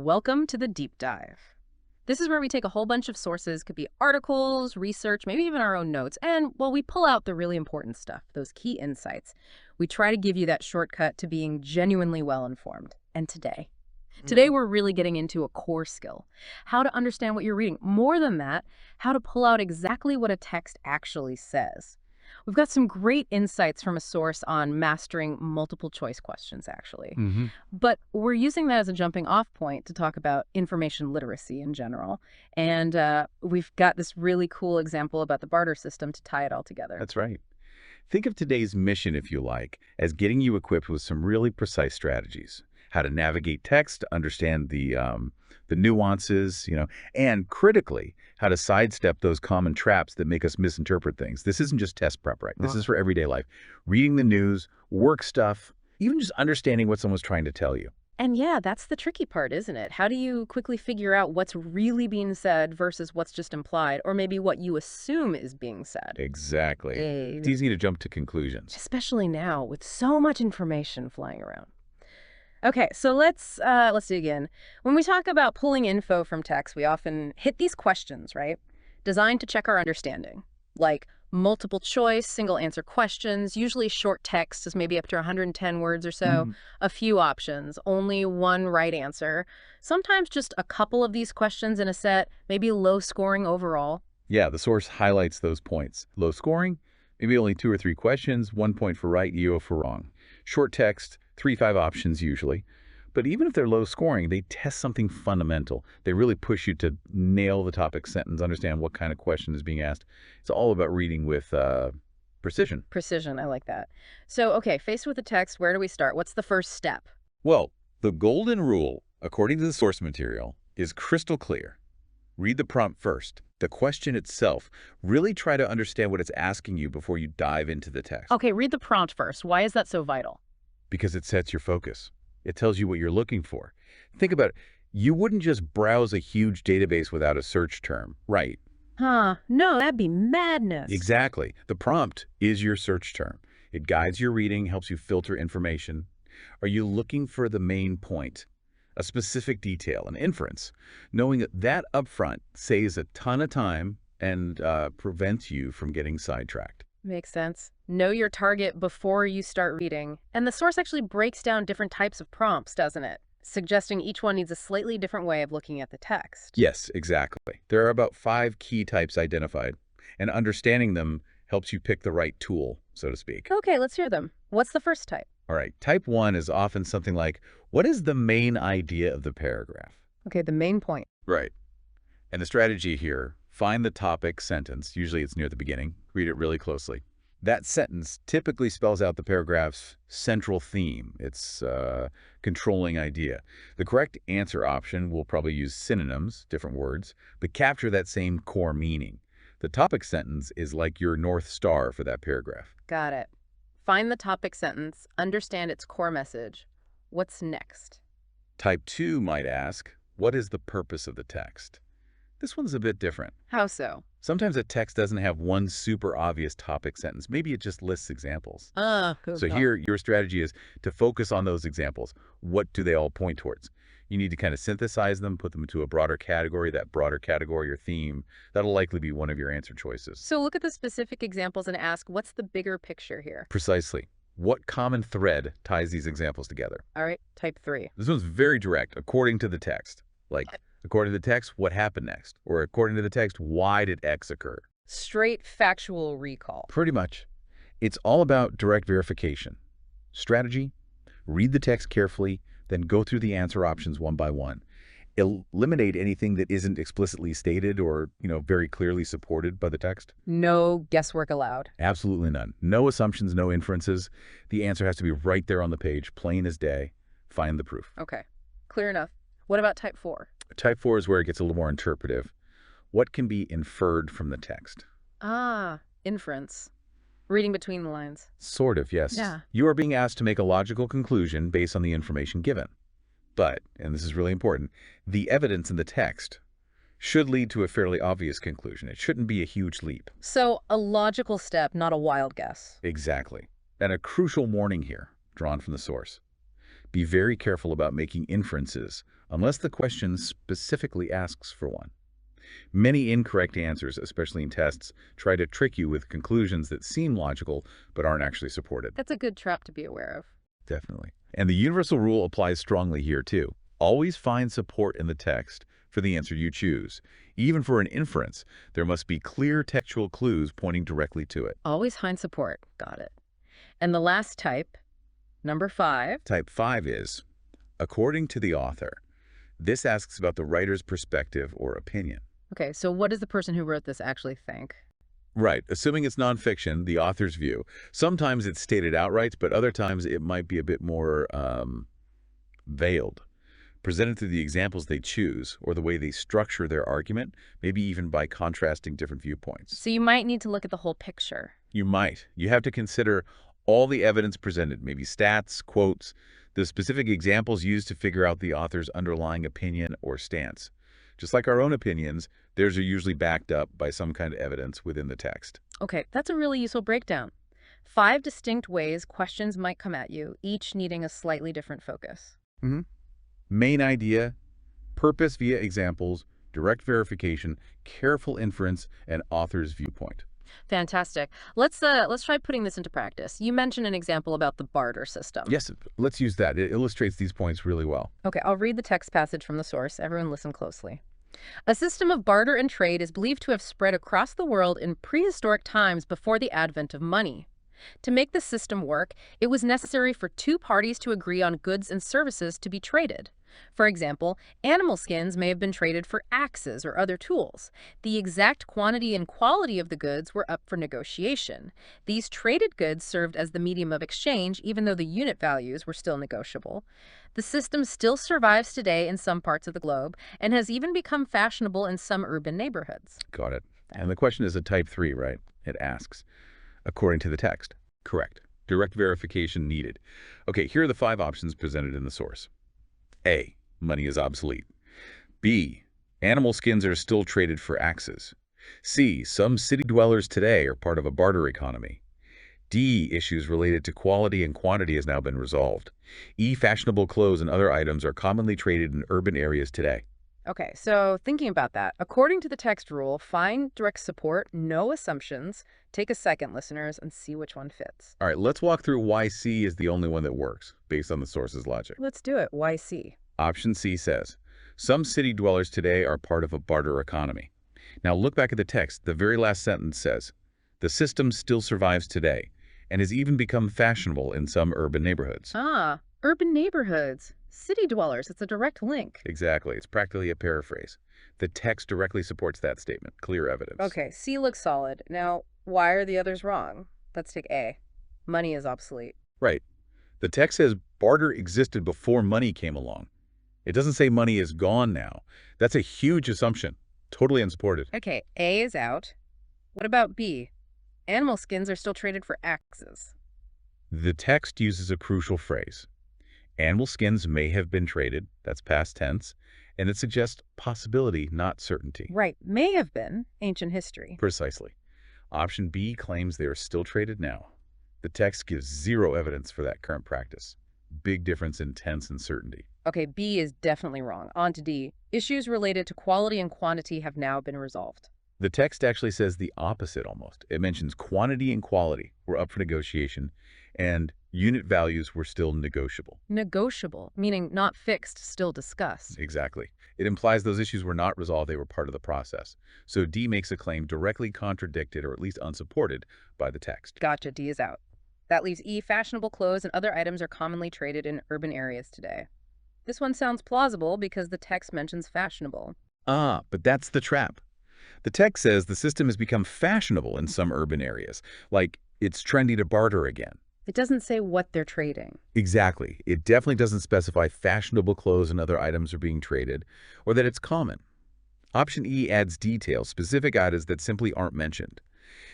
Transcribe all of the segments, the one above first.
Welcome to the deep dive. This is where we take a whole bunch of sources, could be articles, research, maybe even our own notes, and, well, we pull out the really important stuff, those key insights. We try to give you that shortcut to being genuinely well-informed. And today we're really getting into a core skill, how to understand what you're reading. More than that, how to pull out exactly what a text actually says. We've got some great insights from a source on mastering multiple choice questions, actually. hmm But we're using that as a jumping off point to talk about information literacy in general. And we've got this really cool example about the barter system to tie it all together. That's right. Think of today's mission, if you like, as getting you equipped with some really precise strategies. How to navigate text, understand the nuances, and critically, how to sidestep those common traps that make us misinterpret things. This isn't just test prep, right? This is for everyday life. Reading the news, work stuff, even just understanding what someone's trying to tell you. And yeah, that's the tricky part, isn't it? How do you quickly figure out what's really being said versus what's just implied, or maybe what you assume is being said? Exactly. Eh, It's easy to jump to conclusions. Especially now with so much information flying around. Okay, so let's dig in. When we talk about pulling info from text, we often hit these questions, right? Designed to check our understanding, like multiple choice, single answer questions, usually short text is maybe up to 110 words or so, Mhm. a few options, only one right answer. Sometimes just a couple of these questions in a set, maybe low scoring overall. Yeah, the source highlights those points. Low scoring, maybe only 2 or 3 questions, 1 point for right, 0 for wrong. Short text, 3, 5 options usually. But even if they're low scoring, they test something fundamental. They really push you to nail the topic sentence, understand what kind of question is being asked. It's all about reading with precision. Precision, I like that. So, okay, faced with the text, where do we start? What's the first step? Well, the golden rule, according to the source material, is crystal clear. Read the prompt first. The question itself. Really try to understand what it's asking you before you dive into the text. Okay, read the prompt first. Why is that so vital? Because it sets your focus. It tells you what you're looking for. Think about it. You wouldn't just browse a huge database without a search term, right? Huh, no, that'd be madness. Exactly. The prompt is your search term. It guides your reading, helps you filter information. Are you looking for the main point, a specific detail, an inference? Knowing that upfront saves a ton of time and prevents you from getting sidetracked. Makes sense. Know your target before you start reading. And the source actually breaks down different types of prompts, doesn't it? Suggesting each one needs a slightly different way of looking at the text. Yes, exactly. There are about 5 key types identified, and understanding them helps you pick the right tool, so to speak. Okay, let's hear them. What's the first type? All right, type 1 is often something like, what is the main idea of the paragraph? Okay, the main point. Right. And the strategy here, find the topic sentence, usually it's near the beginning, read it really closely. That sentence typically spells out the paragraph's central theme, its controlling idea. The correct answer option will probably use synonyms, different words, but capture that same core meaning. The topic sentence is like your North Star for that paragraph. Got it. Find the topic sentence, understand its core message. What's next? Type 2 might ask, what is the purpose of the text? This one's a bit different. How so? Sometimes a text doesn't have one super obvious topic sentence. Maybe it just lists examples. So here, your strategy is to focus on those examples. What do they all point towards? You need to kind of synthesize them, put them into a broader category, that broader category or theme. That'll likely be one of your answer choices. So look at the specific examples and ask, what's the bigger picture here? Precisely. What common thread ties these examples together? All right, type 3. This one's very direct, according to the text. Like, according to the text, what happened next? Or according to the text, why did X occur? Straight factual recall. Pretty much. It's all about direct verification. Strategy, read the text carefully, then go through the answer options one by one. Eliminate anything that isn't explicitly stated or, very clearly supported by the text. No guesswork allowed. Absolutely none. No assumptions, no inferences. The answer has to be right there on the page, plain as day. Find the proof. Okay, clear enough. What about type 4? Type 4 is where it gets a little more interpretive. What can be inferred from the text? Ah, inference. Reading between the lines. Sort of, yes. Yeah. You are being asked to make a logical conclusion based on the information given. But, and this is really important, the evidence in the text should lead to a fairly obvious conclusion. It shouldn't be a huge leap. So a logical step, not a wild guess. Exactly. And a crucial warning here, drawn from the source. Be very careful about making inferences unless the question specifically asks for one. Many incorrect answers, especially in tests, try to trick you with conclusions that seem logical but aren't actually supported. That's a good trap to be aware of. Definitely. And the universal rule applies strongly here, too. Always find support in the text for the answer you choose. Even for an inference, there must be clear textual clues pointing directly to it. Always find support. Got it. And the last type, number 5. Type 5 is, according to the author. This asks about the writer's perspective or opinion. Okay, so what does the person who wrote this actually think? Right. Assuming it's nonfiction, the author's view. Sometimes it's stated outright, but other times it might be a bit more veiled. Presented through the examples they choose or the way they structure their argument, maybe even by contrasting different viewpoints. So you might need to look at the whole picture. You might. You have to consider all the evidence presented, maybe stats, quotes, the specific examples used to figure out the author's underlying opinion or stance. Just like our own opinions, theirs are usually backed up by some kind of evidence within the text. Okay, that's a really useful breakdown. 5 distinct ways questions might come at you, each needing a slightly different focus. Main idea, purpose via examples, direct verification, careful inference, and author's viewpoint. Fantastic. Let's try putting this into practice. You mentioned an example about the barter system. Yes, let's use that. It illustrates these points really well. Okay, I'll read the text passage from the source. Everyone listen closely. A system of barter and trade is believed to have spread across the world in prehistoric times before the advent of money. To make the system work, it was necessary for 2 parties to agree on goods and services to be traded. For example, animal skins may have been traded for axes or other tools. The exact quantity and quality of the goods were up for negotiation. These traded goods served as the medium of exchange, even though the unit values were still negotiable. The system still survives today in some parts of the globe and has even become fashionable in some urban neighborhoods. Got it. And the question is a type 3, right? It asks, according to the text. Correct. Direct verification needed. Okay, here are the 5 options presented in the source. A, money is obsolete. B, animal skins are still traded for axes. C, some city dwellers today are part of a barter economy. D, issues related to quality and quantity has now been resolved. E, fashionable clothes and other items are commonly traded in urban areas today. Okay, so thinking about that, according to the text rule, find direct support, no assumptions. Take a second, listeners, and see which one fits. All right, let's walk through why C is the only one that works, based on the source's logic. Let's do it. Why C? Option C says, some city dwellers today are part of a barter economy. Now look back at the text. The very last sentence says, the system still survives today and has even become fashionable in some urban neighborhoods. Ah, urban neighborhoods. City dwellers. It's a direct link. Exactly. It's practically a paraphrase. The text directly supports that statement. Clear evidence. Okay, C looks solid. Now, why are the others wrong? Let's take A. Money is obsolete. Right. The text says barter existed before money came along. It doesn't say money is gone now. That's a huge assumption. Totally unsupported. Okay, A is out. What about B? Animal skins are still traded for axes. The text uses a crucial phrase. Animal skins may have been traded, that's past tense, and it suggests possibility, not certainty. Right, may have been ancient history. Precisely. Option B claims they are still traded now. The text gives 0 evidence for that current practice. Big difference in tense and certainty. Okay, B is definitely wrong. On to D. Issues related to quality and quantity have now been resolved. The text actually says the opposite almost. It mentions quantity and quality were up for negotiation, and unit values were still negotiable. Negotiable, meaning not fixed, still discussed. Exactly. It implies those issues were not resolved, they were part of the process. So D makes a claim directly contradicted or at least unsupported by the text. Gotcha, D is out. That leaves E. Fashionable clothes and other items are commonly traded in urban areas today. This one sounds plausible because the text mentions fashionable. Ah, but that's the trap. The text says the system has become fashionable in some urban areas, like it's trendy to barter again. It doesn't say what they're trading. Exactly. It definitely doesn't specify fashionable clothes and other items are being traded, or that it's common. Option E adds details, specific items that simply aren't mentioned.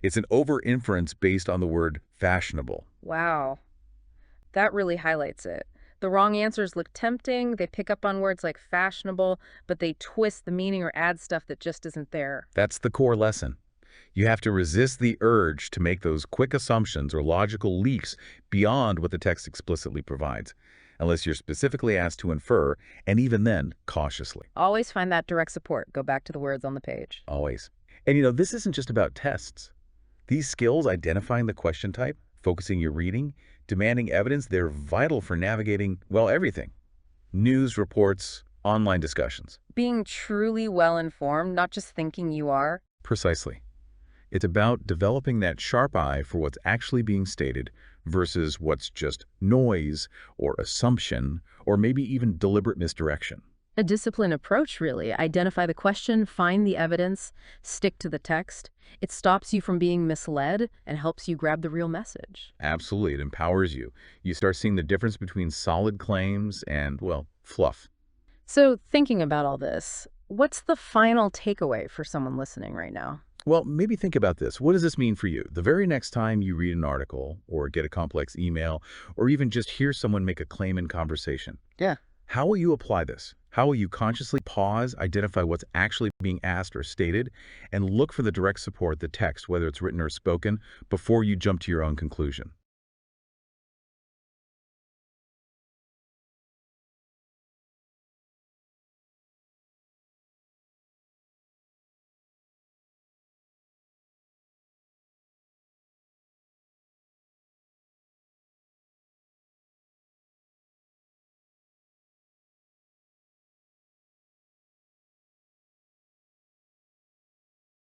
It's an over-inference based on the word fashionable. Wow. That really highlights it. The wrong answers look tempting, they pick up on words like fashionable, but they twist the meaning or add stuff that just isn't there. That's the core lesson. You have to resist the urge to make those quick assumptions or logical leaps beyond what the text explicitly provides. unless you're specifically asked to infer, and even then, cautiously. Always find that direct support. Go back to the words on the page. Always. And this isn't just about tests. These skills, identifying the question type, focusing your reading, demanding evidence, they're vital for navigating, well, everything. News, reports, online discussions. Being truly well-informed, not just thinking you are. Precisely. It's about developing that sharp eye for what's actually being stated versus what's just noise or assumption or maybe even deliberate misdirection. A disciplined approach, really. Identify the question, find the evidence, stick to the text. It stops you from being misled and helps you grab the real message. Absolutely, it empowers you. You start seeing the difference between solid claims and, well, fluff. So, thinking about all this, what's the final takeaway for someone listening right now? Well, maybe think about this. What does this mean for you? The very next time you read an article or get a complex email or even just hear someone make a claim in conversation, Yeah. how will you apply this? How will you consciously pause, identify what's actually being asked or stated, and look for the direct support, the text, whether it's written or spoken, before you jump to your own conclusion?